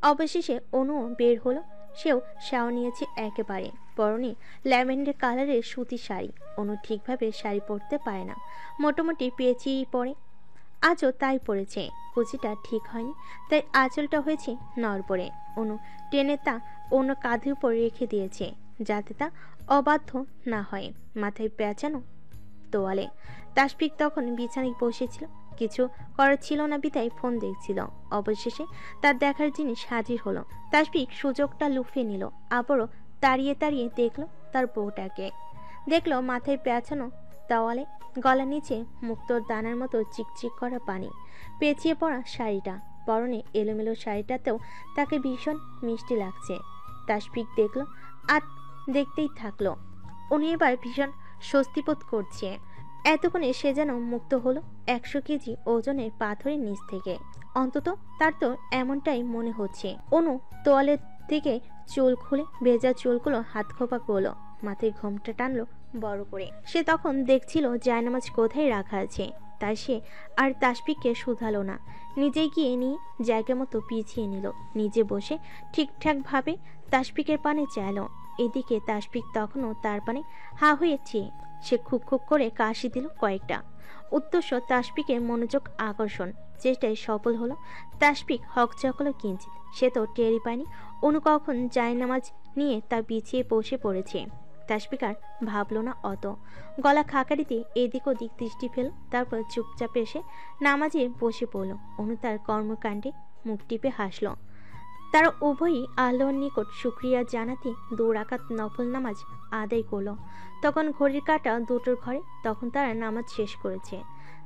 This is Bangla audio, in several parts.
অবশেষে অনুও বের হলো। সেও শাওয়ার নিয়েছে একেবারে। পরনে ল্যাভেন্ডার কালারের সুতির শাড়ি। অনু ঠিকভাবে শাড়ি পরতে পারে না, মোটামুটি পেঁচিয়েই পরে। আজও তাই পড়েছে। কুচিটা ঠিক হয়নি, তাই আঁচলটা হয়েছে নড়বড়ে। অনু টেনে তা অন্য কাঁধের উপর রেখে দিয়েছে, যাতে তা অবাধ্য না হয়। মাথায় পেঁচানো তোয়ালে। তাসফিক তখন বিছানায় বসেছিল, কিছু করার ছিল না বিধায় ফোন দেখছিল। অবশেষে তার দেখার জিনিস হাজির হলো। তাসফিক সুযোগটা লুফে নিল। আবারও তাড়িয়ে তাড়িয়ে দেখলো তার বউটাকে। দেখলো মাথায় পেঁচানো তোয়ালে, গলার নিচে মুক্তোর দানার মতো চিকচিক করা পানি, পেঁচিয়ে পড়া শাড়িটা। পরনে এলোমেলো শাড়িটাতেও তাকে ভীষণ মিষ্টি লাগছে। তাসফিক দেখলো আর দেখতেই থাকলো। উনি এবার ভীষণ স্বস্তিবোধ করছে। এতক্ষণে সে যেন মুক্ত হলো 100 কেজি ওজনের পাথরের নিচ থেকে। অন্তত তার তো এমনটাই মনে হচ্ছে। অনু তোয়ালের থেকে চুল খুলে ভেজা চুলগুলো হাত খোপা করলো, মাথায় ঘোমটা টানলো বড় করে। সে তখন দেখছিল জায়নামাজ কোথায় রাখা আছে। তাই সে আর তাসফিককে শুধালো না, নিজেই গিয়ে নিয়ে জায়গা মতো পিছিয়ে নিল। নিজে বসে ঠিকঠাক ভাবে তাসফিকের পানে চাইলো। এদিকে তাসফিক তখনও তার পানে হা হয়ে চেয়ে। সে খুব খুব করে কাশি দিল কয়েকটা। উদ্দেশ্য তাসফিকের মনোযোগ আকর্ষণ। চেষ্টায় সফল হলো। তাসফিক হকচকলো কিঞ্চিত। সে তো টেরই পায়নি অনু কখন জায়নামাজ নিয়ে তা বিছিয়ে বসে পড়েছে। তাসফিক আর ভাবল না অত। গলা খাকারিতে এদিক ওদিক দৃষ্টি ফেল, তারপর চুপচাপ এসে নামাজে বসে পড়ল। অনু তার কর্মকাণ্ডে মুখ টিপে হাসল। তারা উভয়ই আল্লাহর নিকট শুকরিয়া জানাতে 2 রাকাত নফল নামাজ আদায় করলো। তখন ঘড়ির কাঁটা 2টোর ঘরে। তখন তারা নামাজ শেষ করেছে।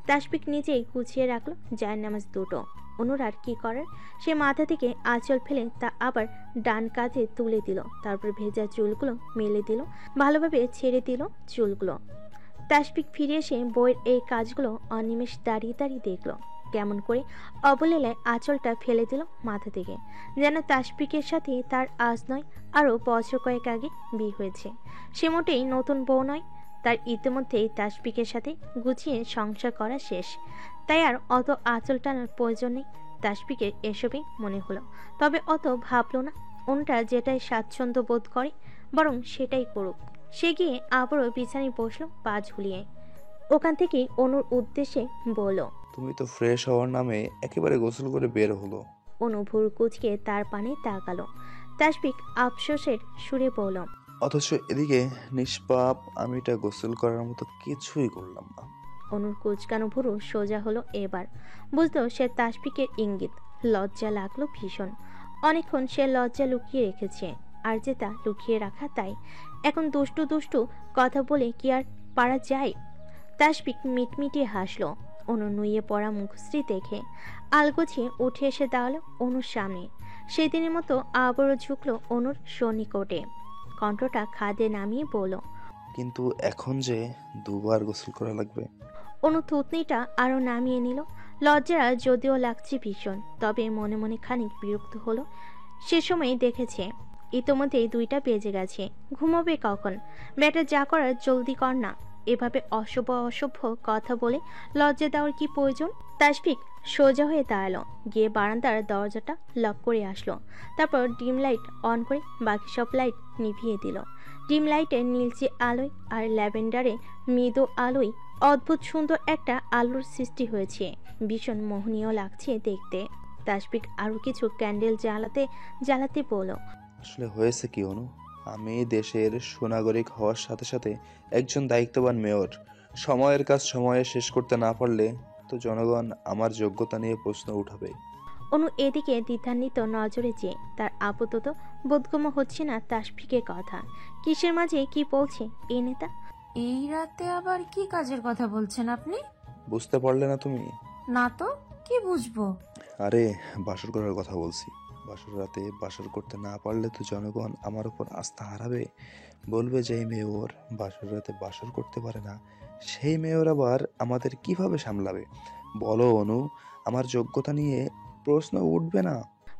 তাসফিক নিজেই গুছিয়ে রাখলো জায়নামাজ 2টো। অনুর আর কি করার, সে মাথা থেকে আঁচল ফেলে তা আবার ডান কাঁধে তুলে দিল। তারপর ভেজা চুলগুলো মেলে দিল, ভালোভাবে ছেড়ে দিল চুলগুলো। তাসফিক ফিরে এসে বইয়ের এই কাজগুলো অনিমেষ দাঁড়িয়ে দাঁড়িয়ে দেখলো। কেমন করে অবলীলায় আঁচলটা ফেলে দিল মাথা থেকে, যেন তাসফিকের সাথে তার আজ নয় আরও বছর কয়েক আগে বিয়ে হয়েছে। সে মোটেই নতুন বউ নয়। তার ইতিমধ্যেই তাসফিকের সাথে গুছিয়ে সংসার করা শেষ, তাই আর অত আঁচল টানার প্রয়োজন নেই। তাসফিকের এসবই মনে হলো, তবে অত ভাবল না। ওনটা যেটাই স্বাচ্ছন্দ্য বোধ করে বরং সেটাই করুক। সে গিয়ে আবারও বিছানায় বসলো পা ঝুলিয়ে। ওখান থেকেই অনুর উদ্দেশ্যে বলল, তুমি তো ফ্রেশ হওয়ার নামে একেবারে গোসল করে বের হলো। অনু ভুরু কুঁচকে তার পানে তাকালো। তাসফিক আফসোসের সুরে বলল, অথচ এদিকে নিষ্পাপ আমিটা গোসল করার মতো কিছুই করলাম না। অনুর কুচকানো ভুরু সোজা হলো এবার। বুঝলো সে তাসফিকের ইঙ্গিত। লজ্জা লাগলো ভীষণ। অনেকক্ষণ সে লজ্জা লুকিয়ে রেখেছে, আর যে তা লুকিয়ে রাখা তাই। এখন দুষ্টু দুষ্টু কথা বলে কি আর পারা যায়? তাসফিক মিটমিটিয়ে হাসলো অনুর নুয়ে পড়া মুখশ্রী দেখে। আলগোছিয়ে উঠে এসে দাঁড়ালো অনুর সামনে। সেদিনের মতো আবারও ঝুঁকলো অনুর সন্নিকটে। কণ্ঠটা খাদে নামিয়ে বলল, কিন্তু এখন যে 2বার গোসল করা লাগবে। অনু থুতনিটা আরো নামিয়ে নিল। লজ্জা যদিও লাগছে ভীষণ, তবে মনে মনে খানিক বিরক্ত হলো। সে সময় দেখেছে ইতোমধ্যেই 2টা বেজে গেছে। ঘুমোবে কখন? বেটা যা করার জলদি কর না। এভাবে অসভ্য অসভ্য কথা বলে লজ্জা দেওয়ার কি প্রয়োজন? তাসফিক সোজা হয়ে দাঁড়ালো, গিয়ে বারান্দার দরজাটা লক করে আসলো। তারপর ডিম লাইট অন করে বাকি সব লাইট নিভিয়ে দিল। ডিম লাইটের নীলচে আলোয় আর ল্যাভেন্ডারে মৃদু আলোয় অদ্ভুত সুন্দর একটা আলোর সৃষ্টি হয়েছে। ভীষণ মোহনীয় লাগছে দেখতে। তাসফিক আরো কিছু ক্যান্ডেল জ্বালাতে জ্বালাতে বলল, আসলে হয়েছে কি অনু, আমি দেশের সুনাগরিক হওয়ার সাথে সাথে একজন দায়িত্ববান মেয়র। সময়ের কাজ সময়ে শেষ করতে না পারলে তো জনগণ আমার যোগ্যতা নিয়ে প্রশ্ন উঠাবে। অনু এদিকে দ্বিধান্বিত নজরে চেয়ে। তার আপাতত বোধগম্য হচ্ছে না তাসফিকের কথা। কিসের মাঝে কি বলছে এই নেতা? এই রাতে আবার কি কাজের কথা বলছেন আপনি? বুঝতে পারলে না তুমি? না তো, কি বুঝবো? আরে বাসর করার কথা বলছি। বাসর রাতে বাসর করতে না পারলে তো জনগণ আমার উপর আস্থা হারাবে। বলবে যে এই মেয়র বাসর রাতে বাসর করতে পারে না, সেই মেয়র আবার আমাদের কিভাবে সামলাবে? বলো অনু, আমার যোগ্যতা নিয়ে প্রশ্ন উঠবে না?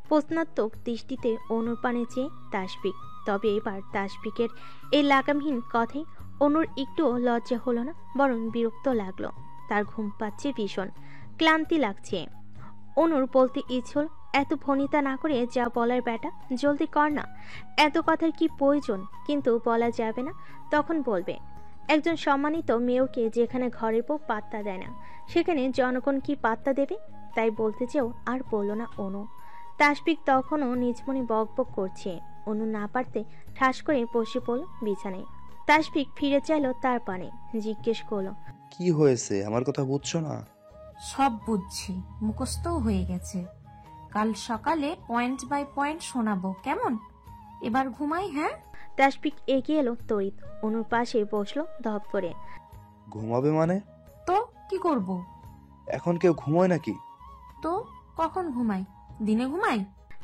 প্রশ্নাত্মক দৃষ্টিতে অনুর পানে চেয়ে তাসফিক। তবে এবার তাসফিকের এই লাগামহীন কথায় অনুর একটুও লজ্জা হলো না, বরং বিরক্ত লাগলো। তার ঘুম পাচ্ছে ভীষণ, ক্লান্তি লাগছে। অনুর বলতে ইচ্ছে হল, এত ভনিতা না করে যা বলার বেটা, জলদি কর না। এত কথার কি প্রয়োজন? কিন্তু বলা যাবে না, তখন বলবে। একজন সম্মানিত মেয়রকে যেখানে ঘরের বউ পাত্তা দেয় না, সেখানে জনগণ কি পাত্তা দেবে? তাই বলতে চেয়েও আর বলল না অনু। তাসফিক তখনও নিজ মনে বকবক করছে। অনু না পারতে ঠাস করে বসে পড়ল বিছানায়। তাসফিক ফিরে চাইল তার পানে, জিজ্ঞেস করলো, কি হয়েছে? আমার কথা বুঝছো না? সব বুঝছি, মুখস্থও হয়ে গেছে। কাল সকালে পয়েন্ট বাই পয়েন্ট শোনাবো, কেমন? এবার ঘুমাই, হ্যাঁ? তাসফিক এগিয়ে এলো তড়িৎ, অনুর পাশে বসলো ধপ করে। ঘুমাবে মানে? তো কি করব? এখন কেউ ঘুমোয় নাকি? তো কখন ঘুমাই? দিনে ঘুমাই?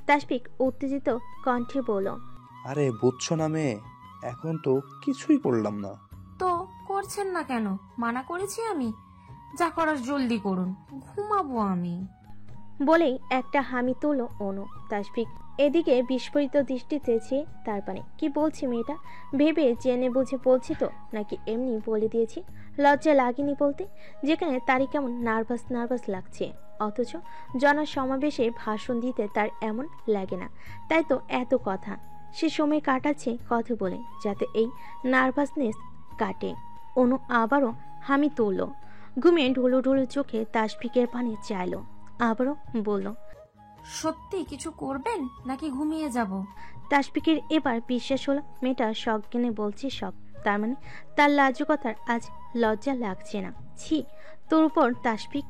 তাসফিক উত্তেজিত কণ্ঠে বলল, আরে বুঝছো না মেয়ে, এখন তো কিছুই করলাম না। তো করছেন না কেন? মানা করেছি আমি? যা করার জলদি করুন, ঘুমাবো আমি। বলেই একটা হামি তুলল অনু। তাসফিক এদিকে বিস্ফোরিত দৃষ্টিতে চেয়ে তার পানে। কি বলছি মেয়েটা? ভেবে জেনে বুঝে বলছি তো, নাকি এমনি বলে দিয়েছি? লজ্জা লাগেনি বলতে? যেখানে তারই কেমন নার্ভাস নার্ভাস লাগছে, অথচ জনসমাবেশে ভাষণ দিতে তার এমন লাগে না। তাই তো এত কথা। সে সময় কাটাচ্ছে কথা বলে, যাতে এই নার্ভাসনেস কাটে। অনু আবারও হামি তুলল। ঘুমিয়ে ঢুলো ঢুলো চোখে তাসফিকের পানে চাইল। আবারও বলল, সত্যি কিছু করবেন নাকি ঘুমিয়ে যাব? তাসফিকের এবার বিশ্বাস হলো মেয়েটা সজ্ঞানে বলছে সব। তার মানে তার লাজুকতার আজ লজ্জা লাগছে না। ছি, তোর উপর তাসফিক!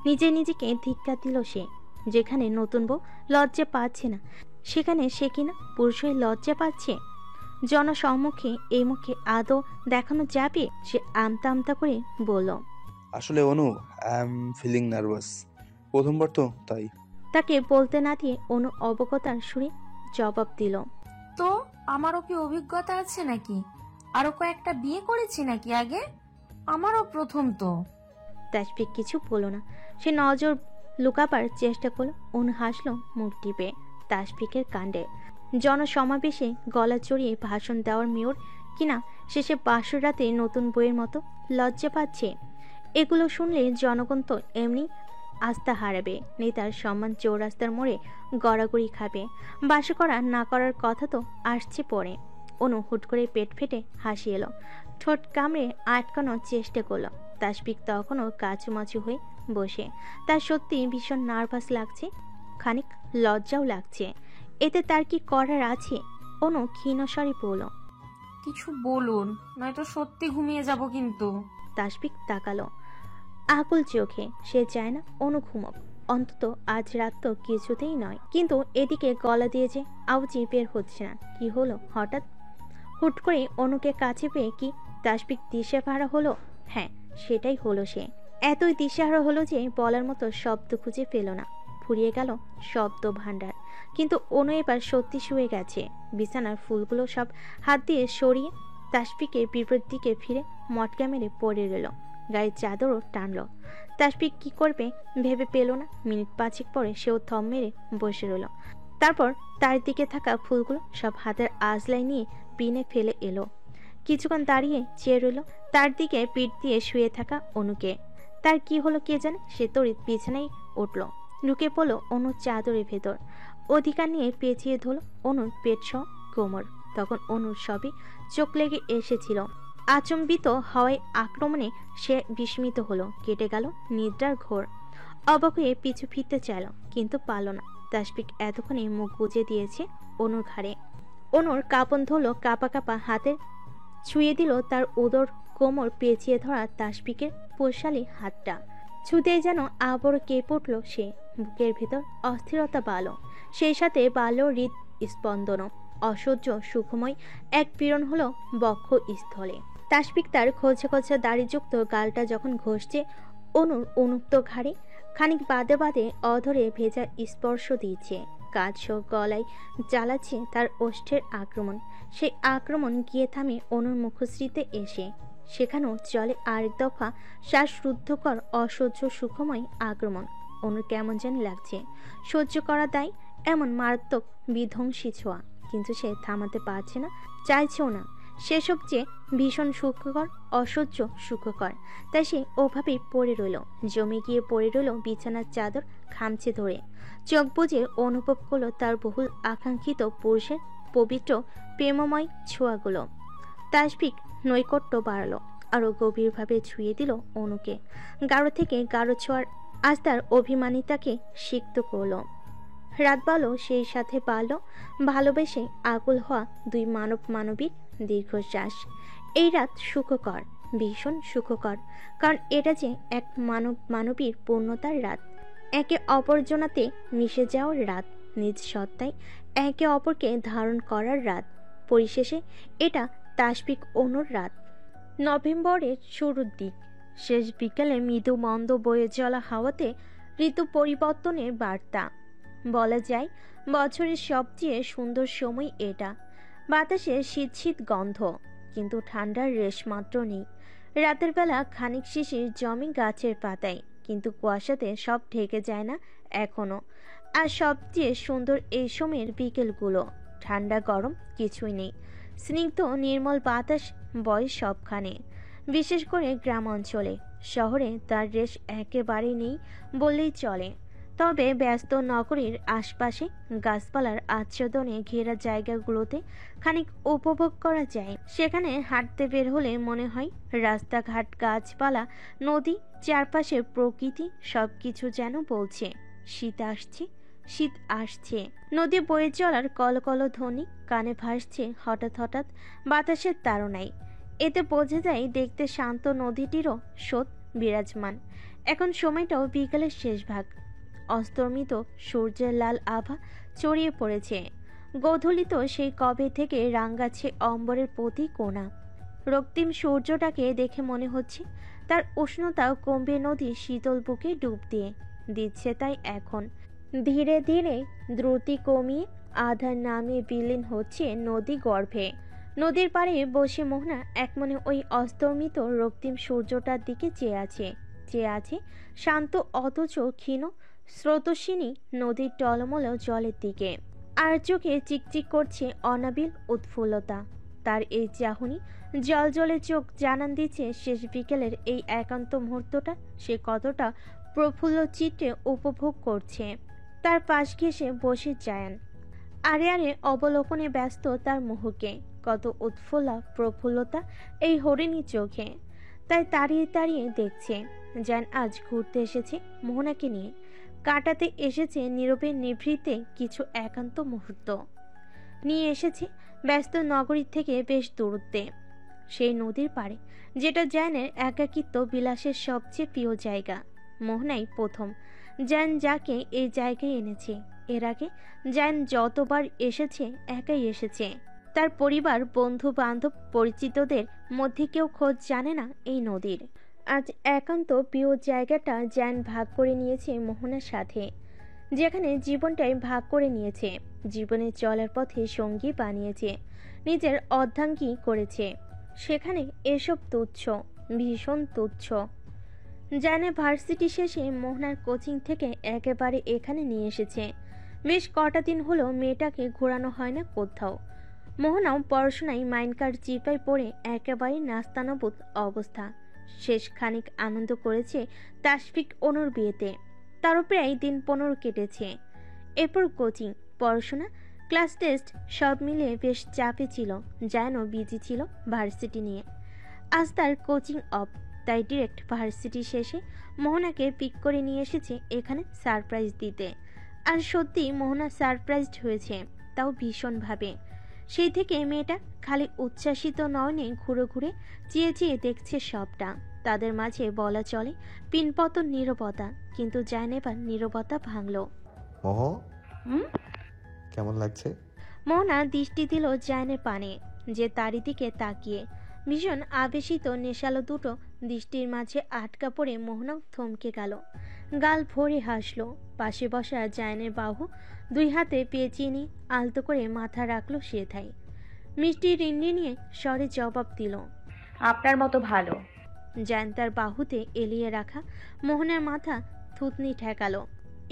নিজে নিজেকে ধিক্কা দিল সে। যেখানে নতুন বউ লজ্জা পাচ্ছে না, সেখানে সে কিনা পুরুষ হয়ে লজ্জা পাচ্ছে। জনসম্মুখে এই মুখে আদৌ দেখানো যাবে? সে আমতা আমতা করে বলল, আসলে অনু, আই এম ফিলিং নার্ভাস। প্রথমবার তো তাই। তাকে বলতে না দিয়ে অনু অবগতার সুরে জবাব দিল, তো আমারও কি অভিজ্ঞতা আছে নাকি? আরো কয়েকটা বিয়ে করেছি নাকি আগে? আমারও প্রথম তো। তাসফিক কিছু বলল না। সে নজর লুকাবার চেষ্টা করলো। অনু হাসলো মুখ টিপে তাসফিকের কাণ্ডে। জনসমাবেশে গলা চড়িয়ে ভাষণ দেওয়ার মেয়র কিনা শেষে বাসর রাতে নতুন বইয়ের মতো লজ্জা পাচ্ছে। এগুলো শুনলে জনগণ তো এমনি আস্থা হারাবে। নেতার সম্মান চৌরাস্তার মোড়ে গড়াগড়ি খাবে। বাসে করা না করার কথা তো আসছে পরে। অনু হুট করে পেট ফেটে হাসি এলো। ঠোঁট কামড়ে আটকানোর চেষ্টা করলো। তাসফিক তখনও কাচুমাচু হয়ে বসে। তার সত্যি ভীষণ নার্ভাস লাগছে, খানিক লজ্জাও লাগছে। এতে তার কি করার আছে? অনু ক্ষীণস্বরে বলল, কিছু বলুন, নয়তো সত্যি ঘুমিয়ে যাব কিন্তু। তাসফিক তাকালো আকুল চোখে। সে চায় না অনু ঘুমক, অন্তত আজ রাত তো কিছুতেই নয়। কিন্তু এদিকে গলা দিয়ে যে আউজি বের হচ্ছে না। কি হলো হঠাৎ? হুট করে অনুকে কাছে পেয়ে কি তাসফিক দিশেহারা হলো? হ্যাঁ, সেটাই হলো। সে এতই দিশেহারা হলো যে বলার মতো শব্দ খুঁজে পেল না। ফুরিয়ে গেল শব্দ ভাণ্ডার। কিন্তু অনু এবার সত্যি শুয়ে গেছে। বিছানার ফুলগুলো সব হাত দিয়ে সরিয়ে তাসফিকের বিপরীত দিকে ফিরে মটকা মেরে পড়ে রইল। গায়ের চাদরও টানল। তাসফিক কি করবে ভেবে পেল না। মিনিট পাঁচেক পরে সেও থম মেরে বসে রইল। তারপর তার দিকে থাকা ফুলগুলো সব হাতের আজলাই নিয়ে পিনে ফেলে এলো। কিছুক্ষণ দাঁড়িয়ে চেয়ে রইল তার দিকে পিঠ দিয়ে শুয়ে থাকা অনুকে। তার কি হলো কে জানে। সে তড়িৎ বিছানায় উঠল, ঢুকে পড়ল অনুর চাদরের ভেতর। অধিকার নিয়ে পেঁচিয়ে ধরল অনুর পেট সহ কোমর। তখন অনুর সবই চোখ লেগে এসেছিল। আচম্বিত হওয়ায় আক্রমণে সে বিস্মিত হলো। কেটে গেল নিদ্রার ঘোর। অবাক হয়ে পিছু ফিরতে চাইল, কিন্তু পারল না। তাসফিক এতক্ষণে মুখ গুজে দিয়েছে অনুর ঘাড়ে। অনুর কাঁপন ধরল কাঁপা কাঁপা হাতে, ছুঁয়ে দিল তার উদর কোমর পেঁচিয়ে ধরা তাসফিকের পোষালি হাতটা। ছুতেই যেন আবারও কেঁপে উঠল সে। বুকের ভেতর অস্থিরতা বাড়ল, সেই সাথে বাড়ল হৃদ স্পন্দনও। অসহ্য সুখময় এক পীড়ন হলো বক্ষ স্থলে। তাসফিক তার খোঁজা খোঁজা দাড়িযুক্ত গালটা যখন ঘষছে অনুর উন্মুক্ত ঘাড়ে, খানিক বাদে বাদে অধরে ভেজা স্পর্শ দিয়েছে। কাজ গলায় জ্বালাচ্ছে তার ওষ্ঠের আক্রমণ। সেই আক্রমণ গিয়ে থামে অনুর মুখশ্রীতে এসে। সেখানেও চলে আরেক দফা শ্বাসরুদ্ধকর অসহ্য সুখময় আক্রমণ। অনুর কেমন যেন লাগছে। সহ্য করা দায় এমন মারাত্মক বিধ্বংসী ছোঁয়া। কিন্তু সে থামাতে পারছে না, চাইছেও না। সেসব যে ভীষণ সুখকর, অসহ্য সুখকর। তাই সে ওভাবেই পড়ে রইল, জমে গিয়ে পড়ে রইল বিছানার চাদর খামচে ধরে। চোখ বুজে অনুভব করলো তার বহুল আকাঙ্ক্ষিত পুরুষের পবিত্র প্রেমময় ছোঁয়াগুলো। তাসফিক নৈকট্য বাড়ালো, আরো গভীরভাবে ছুঁয়ে দিল অনুকে। গাঢ় থেকে গাঢ় ছোঁয়ার আজ তার অভিমানিতাকে সিক্ত করলো। রাত বাড়ল, সেই সাথে বাড়ল ভালোবেসে আকুল হওয়া দুই মানব মানবীর দীর্ঘশ্বাস। এই রাত সুখকর, ভীষণ সুখকর, কারণ এটা যে এক মানব মানবীর পূর্ণতার রাত, একে অপর জনাতে মিশে যাওয়ার রাত, নিজ সত্তায় একে অপরকে ধারণ করার রাত। পরিশেষে এটা তাসফিক অনুর রাত। নভেম্বরের শুরুর দিক, শেষ বিকালে মৃদু মন্দ বয়ে চলা হাওয়াতে ঋতু পরিবর্তনের বার্তা। বলা যায় বছরের সবচেয়ে সুন্দর সময় এটা। বাতাসে শীত শীত গন্ধ, কিন্তু ঠান্ডার রেশ মাত্র নেই। রাতের বেলা খানিক শিশির জমে গাছের পাতায়, কিন্তু কুয়াশাতে সব ঢেকে যায় না এখনো। আর সবচেয়ে সুন্দর এই সময়ের বিকেলগুলো, ঠান্ডা গরম কিছুই নেই, স্নিগ্ধ নির্মল বাতাস বয় সবখানে। বিশেষ করে গ্রাম অঞ্চলে, শহরে তার রেশ একেবারে নেই বললেই চলে। তবে ব্যস্ত নগরীর আশপাশে গাছপালার আচ্ছাদনে ঘেরা জায়গাগুলোতে খানিক উপভোগ করা যায়। সেখানে হাঁটতে বের হলে মনে হয় রাস্তাঘাট, গাছপালা, নদী, চারপাশে প্রকৃতি সবকিছু যেন বলছে শীত আসছে, শীত আসছে। নদী বয়ে চলার কলকল ধ্বনি কানে ভাসছে হঠাৎ হঠাৎ বাতাসের তাড়নায়। এতে বোঝা যায় দেখতে শান্ত নদীটিরও স্রোত বিরাজমান। এখন সময়টাও বিকালের শেষ ভাগ। অস্তমিত সূর্যের লাল আভা ছড়িয়ে পড়েছে। গোধূলিত সেই কবে থেকে রাঙাচ্ছে অম্বরের প্রতি কোণা। রক্তিম সূর্যটাকে দেখে মনে হচ্ছে তার উষ্ণতাও কমবে নদীর শীতল বুকে ডুব দিয়ে দিচ্ছে। তাই এখন ধীরে ধীরে দ্রুতি কমিয়ে আধার নামে বিলীন হচ্ছে নদী গর্ভে। নদীর পাড়ে বসে মোহনা একমনে ওই অস্তমিত রক্তিম সূর্যটার দিকে চেয়ে আছে শান্ত অথচ ক্ষীণ স্রোতস্বিনী নদীর টলমল জলের দিকে। আর চোখে চিকচিক করছে অনাবিল উৎফুল্লতা। তার এই চাহনি জলজলে চোখ জানান দিচ্ছে শেষ বিকেলের এই একান্ত মুহূর্তটা সে কতটা প্রফুল্ল চিত্রে উপভোগ করছে। তার পাশ ঘেঁষে বসে জায়ান, আরে আরে অবলোকনে ব্যস্ত তার মুহূকে। কত উৎফুল্লা প্রফুল্লতা এই হরিণী চোখে। তাই তাড়িয়ে তাড়িয়ে দেখছে। জায়ান আজ ঘুরতে এসেছে মোহনাকে নিয়ে, কাটাতে এসেছে নীরবে নিভৃতে কিছু একান্ত মুহূর্ত। নিয়ে এসেছে ব্যস্ত নগরী থেকে বেশ দূরত্বে, সেই নদীর পাড়ে, যেটা জায়ানের একাকিত্ব বিলাসের সবচেয়ে প্রিয় জায়গা। মোহনাই প্রথম জায়ান যাকে এই জায়গায় এনেছে। এর আগে জায়ান যতবার এসেছে একাই এসেছে। তার পরিবার, বন্ধু বান্ধব, পরিচিতদের মধ্যে কেউ খোঁজ জানে না এই নদীর। আজ একান্ত প্রিয় জায়গাটা জায়ান ভাগ করে নিয়েছে মোহনার সাথে, যেখানে জীবনটাই ভাগ করে নিয়েছে। জীবনে চলার পথে সঙ্গী বানিয়েছে, নিজের অর্ধাঙ্গী করেছে। সেখানে এসব তুচ্ছ, ভীষণ তুচ্ছ। জায়ানের ভার্সিটি শেষে মোহনার কোচিং থেকে একেবারে এখানে নিয়ে এসেছে। বেশ কটা দিন হলো মেয়েটাকে ঘোরানো হয় না কোথাও। মোহনাও পড়াশোনায় মাইনকার চিপায় পড়ে একেবারে নাস্তানাবুদ অবস্থা। শেষ খানিক আনন্দ করেছে তাসফিক অনুর বিয়েতে। তারও প্রায় দিন 15 কেটেছে। এরপর কোচিং, পড়াশোনা, ক্লাস টেস্ট সব মিলিয়ে বেশ চাপে ছিল। জায়ানও বিজি ছিল ভার্সিটি নিয়ে। আজ তার কোচিং অফ, তাই ডিরেক্ট ভার্সিটি শেষে মোহনাকে পিক করে নিয়ে এসেছে এখানে সারপ্রাইজ দিতে। আর সত্যি মোহনা সারপ্রাইজড হয়েছে, তাও ভীষণভাবে। সেই থেকে মেয়েটা খালি উচ্ছ্বাসিত নয়নে ঘুরে ঘুরে চেয়ে চেয়ে দেখছে সবটা। তাদের মাঝে বলা চলে পিনপতন নীরবতা, কিন্তু জায়ান এবার নীরবতা ভাঙল। মোহ, কেমন লাগছে? মোহনা দৃষ্টি দিল জায়ানের পানে, যে তারই দিকে তাকিয়ে। ভীষণ আবেশিত নেশালো দুটো দৃষ্টির মাঝে আটকা পড়ে মোহনাও থমকে গেল। গাল ভরে হাসল। পাশে বসা জায়ানের বাহু দুই হাতে পেঁচিয়ে নিয়ে আলতো করে মাথা রাখলো সেথায়। মিষ্টি রিন্ডি নিয়ে স্বরে জবাব দিল, আপনার মতো ভালো। জায়ান তার বাহুতে এলিয়ে রাখা মোহনার মাথা থুতনি ঠেকালো।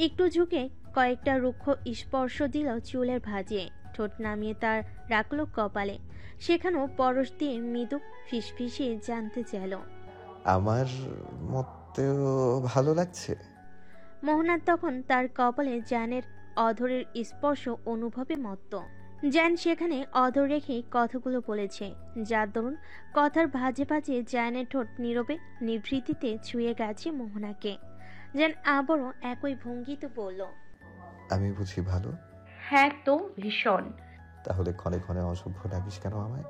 একটু ঝুঁকে কয়েকটা রুক্ষ স্পর্শ দিল চুলের ভাঁজে। ঠোঁট নামিয়ে তার রাখলো কপালে। সেখানেও পরশ দিয়ে মৃদু ফিসফিসিয়ে জানতে চাইল। আমার মতেও ভালো লাগছে। মোহনার তখন তার কপালে জানের অধরের স্পর্শ অনুভবে মত্ত। জ্যান সেখানে অধর রেখে কথাগুলো বলেছে, যার দরুন কথার ভাজে ভাজে জ্যানের ঠোঁট নীরবে নিভৃতিতে ছুঁয়ে গেছে মোহনাকে। জ্যান আবারও একই ভঙ্গিতে বলল, আমি বুঝি ভালো। হ্যাঁ তো ভীষণ। তাহলে ক্ষণে ক্ষণে অসভ্য ডাকিস কেন আমায়?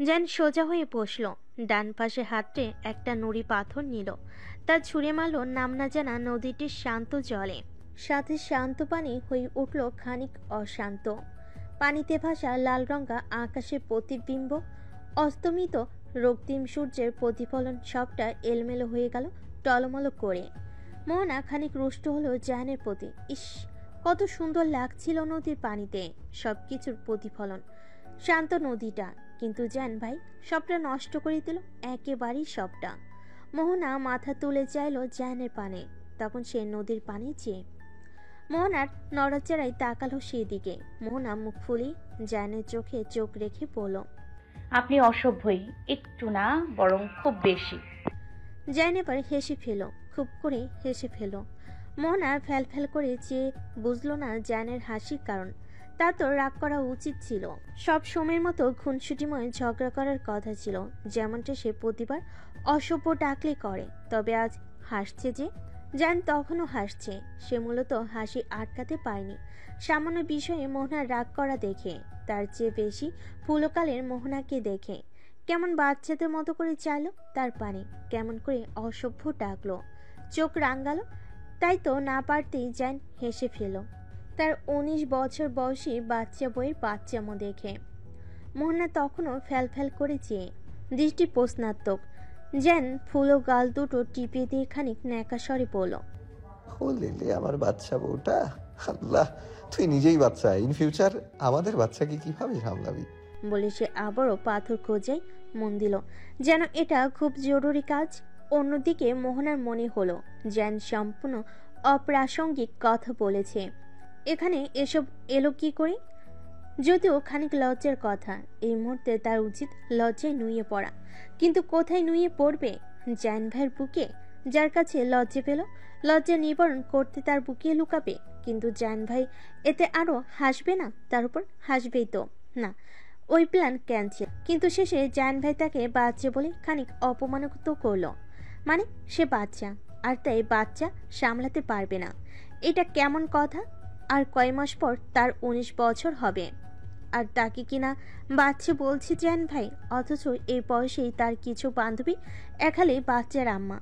জ্যান সোজা হয়ে বসল, ডান পাশে হাতড়ে একটা নুড়ি পাথর নিল, তার ছুঁড়ে মারল নাম না জানা নদীটির শান্ত জলে। সাথে শান্ত পানি হয়ে উঠল খানিক অশান্ত। পানিতে ভাসা লাল রঙা আকাশের প্রতিবিম্ব, অস্তমিত রক্তিম সূর্যের প্রতিফলন সবটা এলমেলো হয়ে গেল টলমল করে। মোহনা খানিক রুষ্ট হলো জ্যানের প্রতি। ইস, কত সুন্দর লাগছিল নদীর পানিতে সবকিছুর প্রতিফলন, শান্ত নদীটা। কিন্তু জ্যান ভাই সবটা নষ্ট করে দিল, একেবারেই সবটা। মোহনা মাথা তুলে চাইল জ্যানের পানে, তখন সে নদীর পানে চেয়ে মোহনার নড়াচড়াই তাকালো সেদিকে। মোহনা মুখ ফুলি জ্যানের চোখে চোখ রেখে বলল, আপনি অসভ্যই, একটু না বরং খুব বেশি। জ্যান এবার হেসে ফেল, খুব করে হেসে ফেল। মোহনা ফ্যাল ফ্যাল করে চেয়ে বুঝলো না জ্যানের হাসির কারণ। তা তো রাগ করা উচিত ছিল, সব সময়ের মতো খুনসুটিময় ঝগড়া করার কথা ছিল, যেমনটা সে প্রতিবার অসভ্য ডাকলে করে। তবে আজ হাসছে যে। জ্যান তখনও হাসছে, সে মূলত হাসি আটকাতে পারেনি সামান্য বিষয়ে মোহনার রাগ করা দেখে, তার চেয়ে বেশি ফুলকালের মোহনাকে দেখে। কেমন বাচ্চাদের মতো করে চাইলো তার পানে, কেমন করে অসভ্য ডাকলো, চোখ রাঙালো। তাই তো না পারতেই জ্যান হেসে ফেল তার 19 বছর বয়সী বাচ্চা বইয়ের বাচ্চামো দেখে। মোহনা তখনও ফ্যাল ফ্যাল করে চেয়ে, দৃষ্টি প্রশ্নাত্মক। জ্যান ফুলো গাল দুটো টিপে দিয়ে খানিক ন্যাকা স্বরে বলল, ও লেলে, আমার বাচ্চা বউটা। আল্লাহ, তুই নিজেই বাচ্চা, ইন ফিউচার আমাদের বাচ্চাকে কিভাবে সামলাবি? বলে সে আবারও পাথর খোঁজায় মন দিল, যেন এটা খুব জরুরি কাজ। অন্যদিকে মোহনার মনে হলো জ্যান সম্পূর্ণ অপ্রাসঙ্গিক কথা বলেছে, এখানে এসব এলো কি করে। যদিও খানিক লজ্জার কথা, এই মুহূর্তে তার উচিত লজ্জায় নুয়ে পড়া, কিন্তু কোথায় নুয়ে পড়বে? জ্যান ভাইয়ের বুকে, যার কাছে লজ্জা পেল। লজ্জা নিবারণ করতে তার বুকে লুকাবে, কিন্তু জ্যান ভাই এতে আরো হাসবে না? তার উপর হাসবেই তো না, ওই প্ল্যান ক্যান্সেল। কিন্তু শেষে জ্যান ভাই তাকে বাচ্চা বলে খানিক অপমানিত করলো, মানে সে বাচ্চা, আর তাই বাচ্চা সামলাতে পারবে না। এটা কেমন কথা? আর কয় মাস পর তার 19 বছর হবে, আর তাকে কিনা বাচ্চা বলছে জ্যান ভাই, অথচ এই বয়সেই তার কিছু বান্ধবী একালে বাচ্চার আম্মা।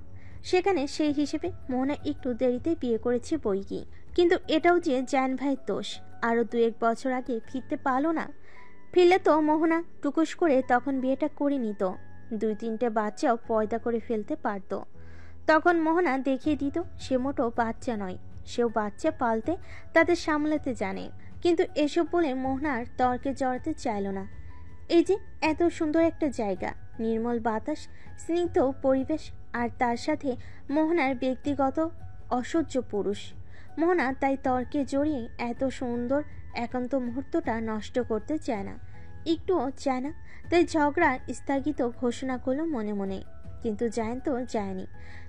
সেখানে সেই হিসেবে মোহনা একটু দেরিতে বিয়ে করেছে বই কি, কিন্তু এটাও যে জ্যান ভাইয়ের দোষ, আরো 2-1 বছর আগে ফিরতে পারলো না। ফিরলে তো মোহনা টুকুস করে তখন বিয়েটা করে নিত, 2-3টে বাচ্চাও পয়দা করে ফেলতে পারত। তখন মোহনা দেখিয়ে দিত সে মোটো বাচ্চা নয়, সেও বাচ্চা পালতে, তাদের সামলাতে জানে। কিন্তু এসব বলে মোহনার তর্কে জড়াতে চাইল না। এই যে এত সুন্দর একটা জায়গা, নির্মল বাতাস, স্নিগ্ধ পরিবেশ, আর তার সাথে মোহনার ব্যক্তিগত অসহ্য পুরুষ। মোহনা তাই তর্কে জড়িয়ে এত সুন্দর একান্ত মুহূর্তটা নষ্ট করতে চায় না, একটুও চায় না। তাই ঝগড়া স্থগিত ঘোষণা করলো মনে মনে। কিন্তু জায়ন তো যায়নি,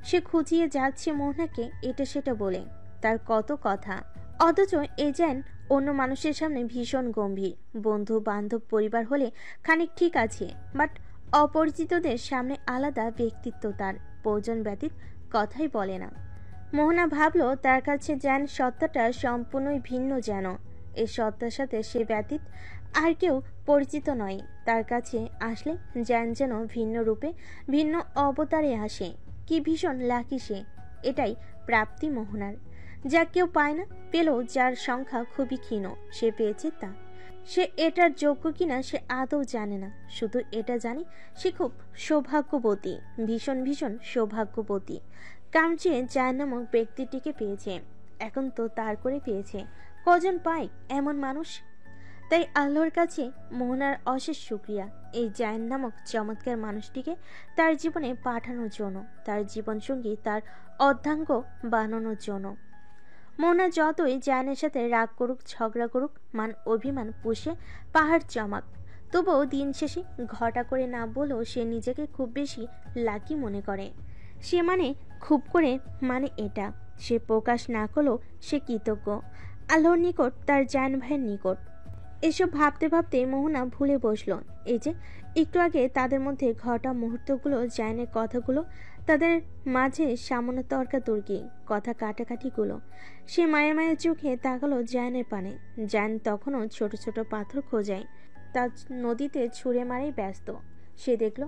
সে খুঁজিয়ে যাচ্ছে মোহনাকে এটা সেটা বলে, তার কত কথা। অথচ এ যেন অন্য মানুষের সামনে ভীষণ গম্ভীর। বন্ধু বান্ধব পরিবার হলে খানিক ঠিক আছে, বাট অপরিচিতদের সামনে আলাদা ব্যক্তিত্ব তার, প্রয়োজন ব্যতীত কথাই বলে না। মোহনা ভাবলো তার কাছে যেন সত্তাটা সম্পূর্ণই ভিন্ন, যেন এই সত্তার সাথে সে ব্যতীত আর কেউ পরিচিত নয়। তার কাছে আসলে যেন ভিন্ন রূপে ভিন্ন অবতারে আসে। কি ভীষণ লাকি সে, এটাই প্রাপ্তি মোহনার, যা কেউ পায় না। পেলেও যার সংখ্যা খুবই ক্ষীণ, সে পেয়েছে তা। সে এটার যোগ্য কিনা সে আদৌ জানে না, শুধু এটা জানে সে খুব সৌভাগ্যবতী, ভীষণ ভীষণ সৌভাগ্যবতী। কামচে যার নামক ব্যক্তিটিকে পেয়েছে, এখন তো তার করে পেয়েছে। কজন পায় এমন মানুষ? তাই আল্লাহর কাছে মোহনার অশেষ শুকরিয়া এই জায়ন নামক চমৎকার মানুষটিকে তার জীবনে পাঠানোর জন্য, তার জীবনসঙ্গী, তার অর্ধাঙ্গ বানানোর জন্য। মোহনা যতই জায়নের সাথে রাগ করুক, ঝগড়া করুক, মান অভিমান পুষে পাহাড় চমাক, তবুও দিন শেষে ঘটা করে না বলেও সে নিজেকে খুব বেশি লাকি মনে করে। সে মানে খুব করে মানে এটা সে প্রকাশ না করলেও সে কৃতজ্ঞ আল্লাহর নিকট, তার জান ভাইয়ের নিকট। এসব ভাবতে ভাবতে মোহনা ভুলে বসল এই যে একটু আগে তাদের মধ্যে ঘটা মুহূর্তগুলো, জায়নের কথাগুলো, তাদের মাঝে সামান্য তর্কাতর্কি, কথা কাটাকাটিগুলো। সে মায়ের মায়ের চোখে তাকালো জায়নের পানে। জায়ন তখনও ছোট ছোট পাথর খোঁজায়, তার নদীতে ছুঁড়ে মারে ব্যস্ত। সে দেখল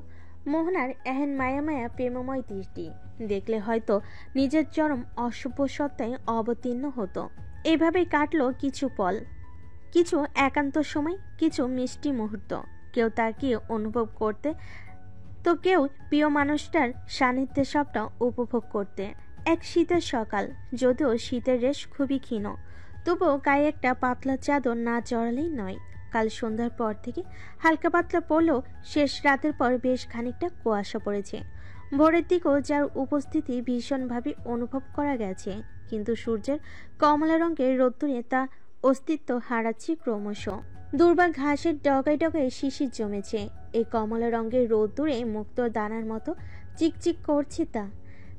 মোহনার এহেন মায়া মায়া প্রেমময় দৃষ্টি দেখলে হয়তো নিজের চরম অসভ্য সত্তায় অবতীর্ণ হতো। এভাবেই কাটলো কিছু পল, কিছু একান্ত সময়, কিছু মিষ্টি মুহূর্ত। কেউ তাকে অনুভব করতে, তো কেউ প্রিয় মানুষটার সান্নিধ্যে সবটা উপভোগ করতে। এক শীতের সকাল, যদিও শীতের রেশ খুবই ক্ষীণ, তবুও গায়ে একটা পাতলা চাদর না জড়ালেই নয়। কাল সন্ধ্যার পর থেকে হালকা পাতলা পড়লেও শেষ রাতের পর বেশ খানিকটা কুয়াশা পড়েছে। ভোরের দিকেও যার উপস্থিতি ভীষণভাবে অনুভব করা গেছে, কিন্তু সূর্যের কমলা রঙের রোদ্দুরে তা অস্তিত্ব হারাচ্ছে ক্রমশ। দুর্বার ঘাসের ডগায় ডগায় শিশির জমেছে। এই কমলা রঙের রোদ্দুরে মুক্ত দানার মতো চিকচিক করছে তা।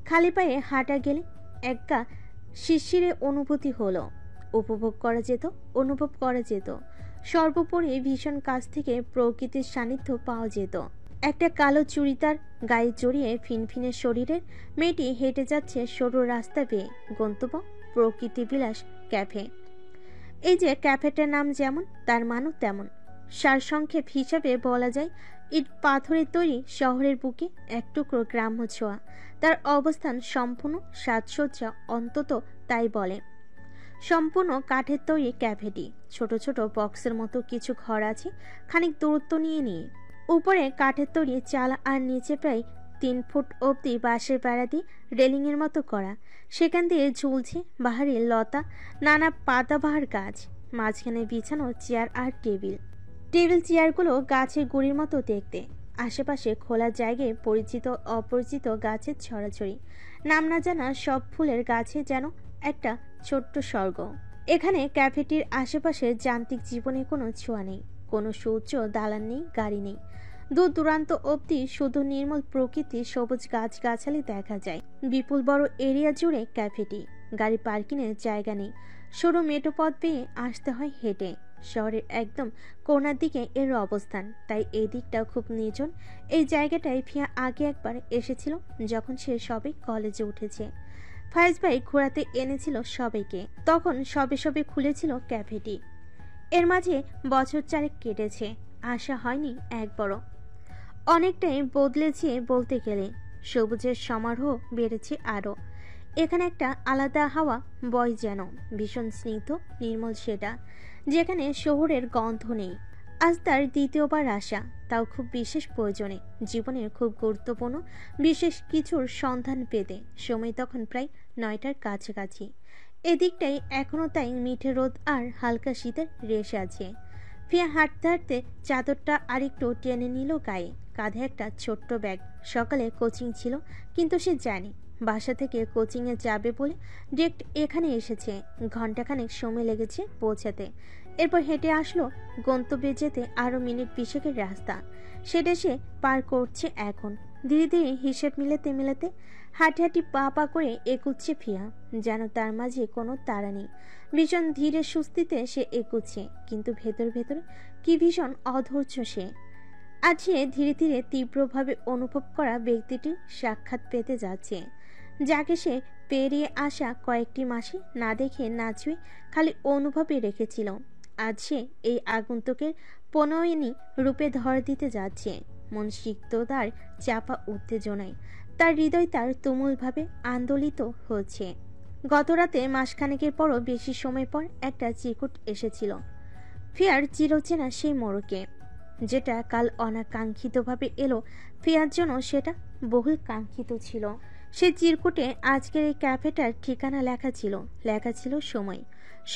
খালি পায়ে হাঁটা গেলে একগা শিশিরে অনুভূতি হলো। উপভোগ করা যেত, অনুভব করা যেত। সর্বোপরি ভীষণ কাছ থেকে প্রকৃতির সান্নিধ্য পাওয়া যেত। একটা কালো চুড়িদার গায়ে জড়িয়ে ফিনফিনে শরীরের মেয়েটি হেঁটে যাচ্ছে সরু রাস্তা বেয়ে, গন্তব্য প্রকৃতি বিলাস ক্যাফে। এই যে ক্যাফেটার নাম যেমন তার মানও তেমন। সারসংক্ষেপ হিসাবে বলা যায় ইট পাথরের তৈরি শহরের বুকে এক টুকরো গ্রাম্য ছোঁয়া। তার অবস্থান সম্পূর্ণ সাজসজ্জা, অন্তত তাই বলে। সম্পূর্ণ কাঠের তৈরি ক্যাফেটি। ছোট ছোট বক্সের মতো কিছু ঘর আছে খানিক দূরত্ব নিয়ে নিয়ে। উপরে কাঠের তৈরি চাল আর নিচে প্রায় 3 ফুট অবধি বাঁশের বেড়া দিয়ে রেলিংয়ের মতো করা। সেখান দিয়ে ঝুলছে বাহারি লতা, নানা পাতাবাহার গাছ। মাঝখানে বিছানো চেয়ার আর টেবিল চেয়ারগুলো গাছের গুঁড়ির মতো দেখতে। আশেপাশে খোলা জায়গায় পরিচিত অপরিচিত গাছের ছড়াছড়ি। নাম না জানা সব ফুলের গাছে যেন একটা ছোট্ট স্বর্গ। এখানে ক্যাফেটির আশেপাশে যান্ত্রিক জীবনে কোনো ছোঁয়া নেই, কোনো সূর্য, দালান নেই, গাড়ি নেই। দূর দূরান্ত অবধি শুধু নির্মল প্রকৃতি, সবুজ গাছগাছালি দেখা যায়। বিপুল বড় এরিয়া জুড়ে ক্যাফেটি। গাড়ি পার্কিংয়ের জায়গা নেই, সরু মেঠো পথ পেয়ে আসতে হয় হেঁটে। শহরের একদম কোণার দিকে এর অবস্থান, তাই এই দিকটা খুব নির্জন। এই জায়গাটায় ফিয়া আগে একবার এসেছিল যখন সে সবে কলেজে উঠেছে। ফাইজ ভাই ঘোরাতে এনেছিল সবাইকে, তখন সবে সবে খুলেছিল ক্যাফেটি। এর মাঝে বছর 4 কেটেছে, আসা হয়নি একবারও। অনেকটাই বদলেছে বলতে গেলে। সবুজের সমারোহ বেড়েছে আরও। এখানে একটা আলাদা হাওয়া বয়, যেন ভীষণ স্নিগ্ধ নির্মল সেটা, যেখানে শহরের গন্ধ নেই। আজ তার দ্বিতীয়বার আসা, তাও খুব বিশেষ প্রয়োজনে, জীবনের খুব গুরুত্বপূর্ণ বিশেষ কিছুর সন্ধান পেতে। সময় তখন প্রায় 9টার কাছাকাছি। এদিকটাই এখনো তাই মিঠে রোদ আর হালকা শীতের রেশ আছে। ফিয়া হাঁটতে হাঁটতে চাদরটা আরেকটু টেনে নিল গায়ে। কাঁধে একটা ছোট্ট ব্যাগ। সকালে কোচিং ছিল, কিন্তু সে জানে বাসা থেকে কোচিংয়ে যাবে বলে ডিরেক্ট এখানে এসেছে। ঘন্টাখানেক সময় লেগেছে পৌঁছাতে। এরপর হেঁটে আসলো। গন্তব্যে যেতে আরও মিনিট 20 রাস্তা। সেটা সে পার করছে এখন। ধীরে ধীরে হিসেব মিলাতে মিলাতে হাঁটি হাঁটি পা পা করে এগুচ্ছে ফিয়া, যেন তার মাঝে কোনো তাড়া নেই। ভীষণ ধীরে সুস্থিতে সে এগুচ্ছে, কিন্তু ভেতর ভেতর কি ভীষণ অধৈর্য সে। আজ সে ধীরে ধীরে তীব্রভাবে অনুভব করা ব্যক্তিটির সাক্ষাৎ পেতে যাচ্ছে, যাকে সে পেরিয়ে আসা কয়েকটি মাসে না দেখে না ছুঁয়ে খালি অনুভবে রেখেছিল। আজ সে এই আগন্তুকের প্রণয়িনী রূপে ধর দিতে যাচ্ছে। মন সিক্ততার চাপা উত্তেজনায় তার হৃদয় তার তুমুলভাবে আন্দোলিত হচ্ছে। গতরাতে মাসখানেকের পরও বেশি সময় পর একটা চিরকুট এসেছিল ফিয়ার চিরচেনা সেই মোড়কে, যেটা কাল অনাকাঙ্ক্ষিতভাবে এলো ফিয়ার জন্য। সেটা বহুল কাঙ্ক্ষিত ছিল। সে চিরকুটে আজকের এই ক্যাফেটার ঠিকানা লেখা ছিল সময়।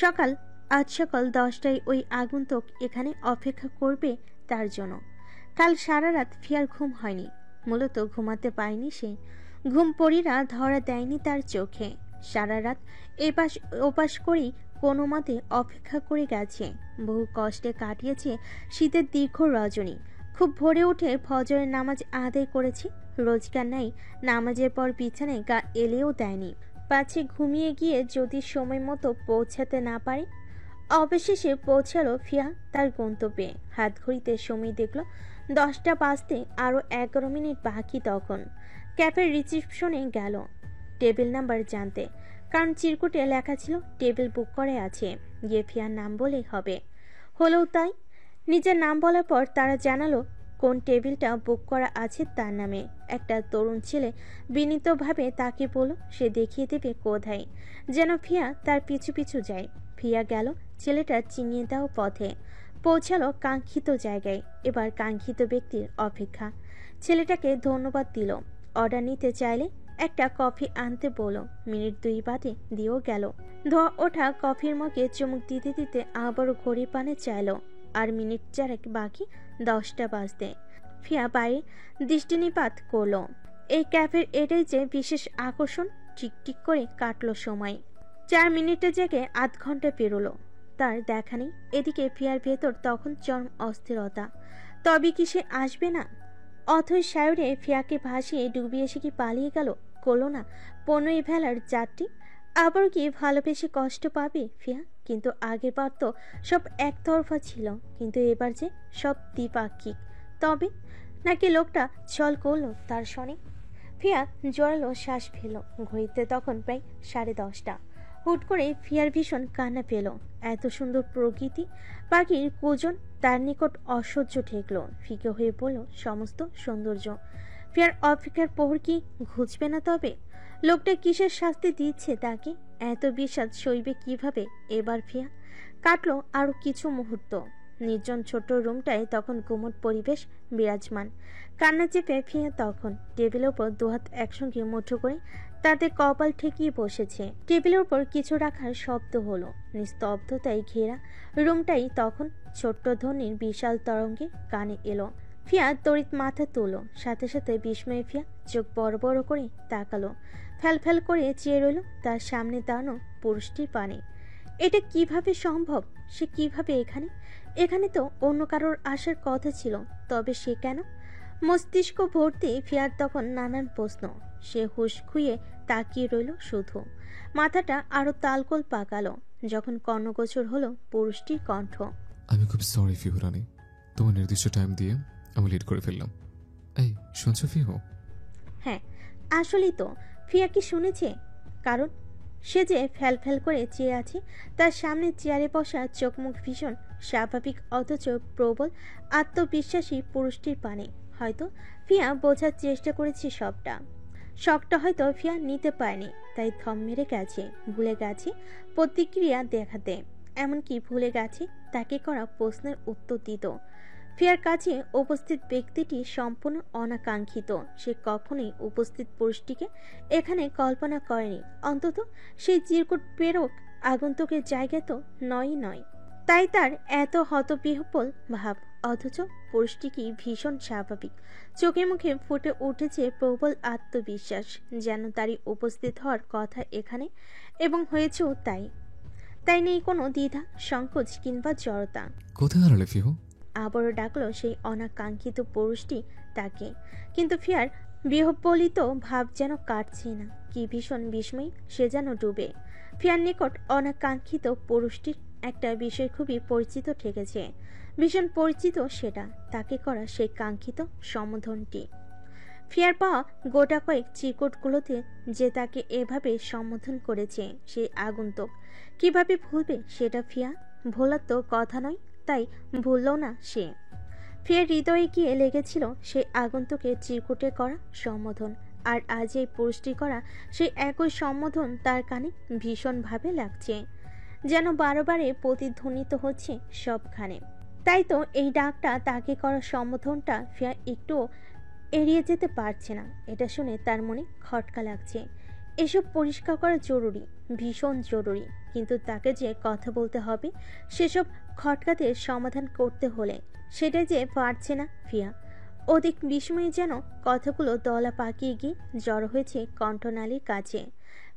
সকাল, আজ সকাল 10টায় ওই আগন্তুক এখানে অপেক্ষা করবে তার জন্য। কাল সারা রাত ফিয়ার ঘুম হয়নি। মূলত ঘুমাতে পারেনি সে। ঘুম পরীরা ধরা দেয়নি তার চোখে। সারা রাত এপাশ ওপাশ করেই কোনো মতে অপেক্ষা করে গেছে। বহু কষ্টে কাটিয়েছে শীতের দীর্ঘ রজনী। খুব ভোরে উঠে ফজরের নামাজ আদায় করেছে। রোজকার নাই নামাজের পর বিছানায় গা এলেও দেয়নি, পাছে ঘুমিয়ে গিয়ে যদি সময় মতো পৌঁছাতে না পারে। অবশেষে পৌঁছালো ফিয়া তার গন্তব্যে। হাত ঘড়িতে সময় দেখল 10টা বাজতে আরও 11 মিনিট বাকি। তখন ক্যাফের রিসিপশনে গেল টেবিল নাম্বার জানতে, কারণ চিরকুটে লেখা ছিল টেবিল বুক করে আছে, গিয়ে ফিয়ার নাম বলেই হবে। হলেও তাই। নিজের নাম বলার পর তারা জানালো কোন টেবিলটা বুক করা আছে তার নামে। একটা তরুণ ছেলে বিনীতভাবে তাকে বলল সে দেখিয়ে দেবে কোথায়, যেন ফিয়া তার পিছু পিছু যায়। ফিয়া গেল ছেলেটার চিনিয়ে দেওয়া পথে, পৌঁছালো কাঙ্ক্ষিত জায়গায়। এবার কাঙ্ক্ষিত ব্যক্তির অপেক্ষা। ছেলেটাকে ধন্যবাদ দিল। অর্ডার নিতে চাইলে একটা কফি আনতে বলো। মিনিট 2 বাদে দিয়েও গেল। ধোয়া ওঠা কফির মগে চুমুক দিতে দিতে আবারও ঘড়ি পানে চাইল। আর মিনিট 4 বাকি 10টা বাজতে। ফিয়া বাইরে দৃষ্টিনিপাত করলো। এই ক্যাফের এটাই যে বিশেষ আকর্ষণ। টিকটিক করে কাটলো সময়। 4 মিনিটের জায়গায় আধ ঘন্টা পেরোলো, তার দেখা নেই। এদিকে ফিয়ার ভেতর তখন চরম অস্থিরতা। তবে কি সে আসবে না? অথই সায়রে ফিয়াকে ভাসিয়ে ডুবিয়ে এসে কি পালিয়ে গেল? করলো না 15 ভেলার যাত্রী। আবার কি ভালোবেসে কষ্ট পাবে ফিয়া? কিন্তু আগের বার তো সব একতরফা ছিল, কিন্তু এবার যে সব দ্বিপাক্ষিক। তবে নাকি লোকটা ছল করলো তার শনে? ফিয়া জোরালো শ্বাস ফেল। ঘড়িতে তখন প্রায় 10:30। হুট করে ফিয়ার ভীষণ কান্না পেল। এত সুন্দর প্রকৃতি, পাখির কুজন তার নিকট অসহ্য ঠেকল। ফিকে হয়ে পড়ল সমস্ত সৌন্দর্য। ফিয়ার অপেক্ষার প্রহর কি ঘুচবে না? তবে লোকটা কিসের শাস্তি দিচ্ছে তাকে? এত বিষাদ সইবে কিভাবে এবার ফিয়া? কাটলো আরো কিছু মুহূর্ত। নির্জন ছোট রুমটায় তখন গুমট পরিবেশ বিরাজমান। কান্না চেপে ফিয়া তখন টেবিলের উপর দুহাত একসঙ্গে মুঠো করে তাতে কপাল ঠেকিয়ে বসেছে। টেবিলের উপর কিছু রাখার শব্দ হলো। নিস্তব্ধতায় ঘেরা রুমটাই তখন ছোট্ট ধ্বনির বিশাল তরঙ্গে কানে এলো। ফিয়া তড়িৎ মাথা তুলো। সাথে সাথে বিস্ময়ে ফিয়া চোখ বড় বড় করে তাকালো। ফ্যাল ফ্যাল করে চেয়ে রইল তার সামনে দাঁড়ানো পুরুষটির পানে। এটা কিভাবে সম্ভব? সে কিভাবে এখানে? এখানে তো অন্য কারোর আসার কথা ছিল, তবে সে কেন? মস্তিষ্ক ভর্তি ফিয়ার তখন নানান প্রশ্ন। সে হুঁশ খুইয়ে তাকিয়ে রইল শুধু। মাথাটা আরো তালকোল পাকালো যখন কর্ণগোচর হলো পুরুষটির কণ্ঠ। আমি খুব সরি ফিহু রানী, তোমার নির্দিষ্ট টাইম দিয়ে আমি লেট করে ফেললাম। এই শুনছো ফিহু? হ্যাঁ, আসলেই তো। ফিয়া কি শুনেছে? কারণ সে যে ফ্যাল ফ্যাল করে চেয়ে আছে তার সামনে চেয়ারে বসা চোখমুখ ভীষণ স্বাভাবিক অথচ প্রবল আত্মবিশ্বাসী পুরুষটির পানে। হয়তো ফিয়া বোঝার চেষ্টা করেছে সবটা। শখটা হয়তো ফিয়া নিতে পারেনি, তাই থম মেরে গেছে। ভুলে গেছে প্রতিক্রিয়া দেখাতে, এমনকি ভুলে গেছে তাকে করা প্রশ্নের উত্তর দিত। ফিয়ার কাছে উপস্থিত ব্যক্তিটি সম্পূর্ণ অনাকাঙ্ক্ষিত। সে কখনোই উপস্থিত পুরুষটিকে এখানে কল্পনা করেনি, অন্তত সেই চিরকুট প্রেরক আগন্তুকের জায়গা তো নয়। তাই তার এত হতবিহ্বল ভাব। অথচ পুরুষটি কি ভীষণ স্বাভাবিক। চোখে মুখে ফুটে উঠেছে প্রবল আত্মবিশ্বাস, যেন তারই উপস্থিত হওয়ার কথা এখানে, এবং হয়েছেও তাই নেই কোনো দ্বিধা, সংকোচ কিংবা জড়তা। কোথায় হারালে ফিহু? আবারও ডাকলো সেই অনাকাঙ্ক্ষিত পুরুষটি তাকে। কিন্তু ফিয়ার বিহ্বলিত ভাব যেন কাটছে না। কি ভীষণ বিস্ময়, সে যেন ডুবে। ফিয়ার নিকট অনাকাঙ্ক্ষিত পুরুষটির একটা বিষয় খুবই পরিচিত ঠেকেছে। ভীষণ পরিচিত সেটা, তাকে করা সেই কাঙ্ক্ষিত সম্বোধনটি। ফিয়ার পাওয়া গোটা কয়েক চিরকুটগুলোতে যে তাকে এভাবে সম্বোধন করেছে সেই আগন্তুক কিভাবে ভুলবে সেটা ফিয়া? ভোলার তো কথা নয়, তাই ভুলল না সে। ফিয়ার হৃদয়ে গিয়ে লেগেছিল সেই আগন্তুকের চিরকুটে করা সম্বোধন, আর আজ এই পুরুষটি করা সেই একই সম্বোধন তার কানে ভীষণভাবে লাগছে, যেন বারবারে প্রতিধ্বনিত হচ্ছে সবখানে। তাই তো এই ডাকটা, তাকে করা সম্বোধনটা ফিয়া একটুও এড়িয়ে যেতে পারছে না। এটা শুনে তার মনে খটকা লাগছে। এসব পরিষ্কার করা জরুরি, ভীষণ জরুরি। কিন্তু তাকে যে কথা বলতে হবে সেসব খটকাতে সমাধান করতে হলে, সেটা যে পারছে না ফিয়া। অধিক বিস্ময়ে যেন কথাগুলো দলা পাকিয়ে গিয়ে জড়ো হয়েছে কণ্ঠনালীর কাছে।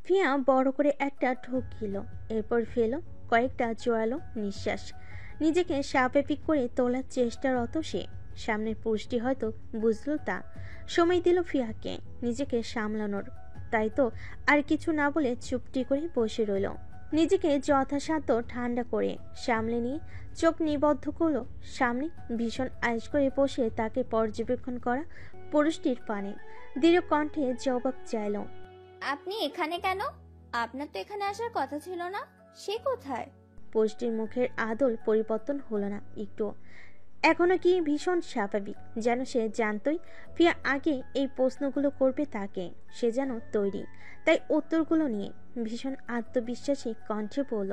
ফিয়া বড় করে একটা ঢোক গেল, এরপর ফেল কয়েকটা জোরালো নিঃশ্বাস। নিজেকে স্বাভাবিক করে তোলার চেষ্টারত সে। সামনের পুরুষটি হয়তো বুঝল তা। সময় দিল ফিয়াকে নিজেকে সামলানোর। তাই তো আর কিছু না বলে চুপটি করে বসে রইল। নিজেকে যথাসাধ্য ঠান্ডা করে সামলে নিয়ে চোখ নিবদ্ধ করলো সামনে ভীষণ আয়েশ করে বসে তাকে পর্যবেক্ষণ করা পুরুষটির পানে। দৃঢ় কণ্ঠে জবাব চাইল। আপনি এখানে কেন? আপনার তো এখানে আসার কথা ছিল না। সে কোথায়? পুরুষটির মুখের আদল পরিবর্তন হলো না একটু। এখনো কি ভীষণ স্বাভাবিক, যেন সে জানতই প্রিয়া আগে এই প্রশ্নগুলো করবে তাকে। সে যেন তৈরি, তাই উত্তরগুলো নিয়ে ভীষণ আত্মবিশ্বাসী কণ্ঠে বলল,